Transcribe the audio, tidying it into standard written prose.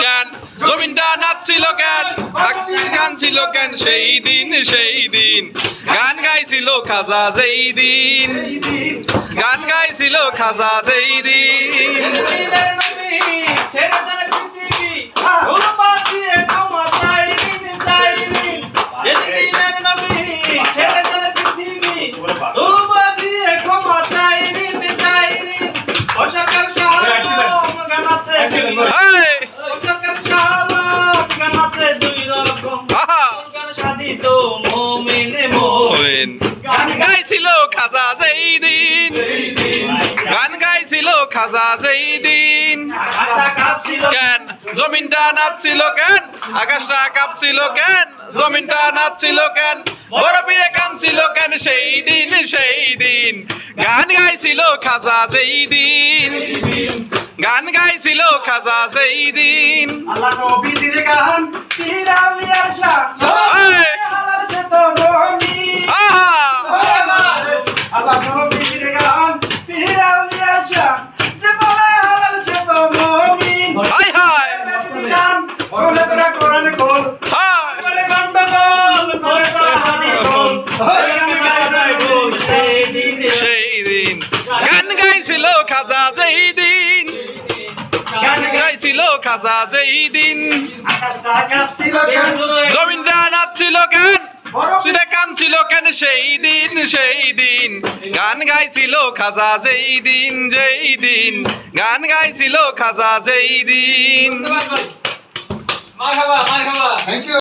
কেন জমিনটা নাচছিল কেন গান ছিল কেন সেই দিন গান গাইছিল খাজা যেই দিন গান গাইছিল খাজা যেই দিন গান গাইছিল খাজা যেই দিন গান গাইছিল খাজা যেই দিন কেন জমিনটা নাচছিল কেন আকাশটা কাঁপছিল কেন জমিনটা নাচছিল কেন বড় পীরে কাঁদছিল কেন সেই দিন গান গাইছিল খাজা যেই দিন গান গাইছিল খাজা যেই দিন আল্লাহ নবীজির গান পীর আউলিয়ার শান হালাল সে তো মুমিন আল্লাহ নবীজির গান পীর আউলিয়ার শান যে বলে হালাল সে তো মুমিন হায় হায় বিধান বলে তোরা কোরআন খোল হায় বলে গন্ডগোল বলে তোরা হাদিস খোল সেই দিন গান গাইছিল খাজা যেই দিন গান গাইছিল খাজা যেই দিন আকাশটা কাঁপছিল কেন জমিনটা নাচছিল কেন সেটা কাঁদছিল কেন সেই দিন গান গাইছিল খাজা যেই দিন গান গাইছিল খাজা যেই দিন মারহাবা মারহাবা থ্যাংক ইউ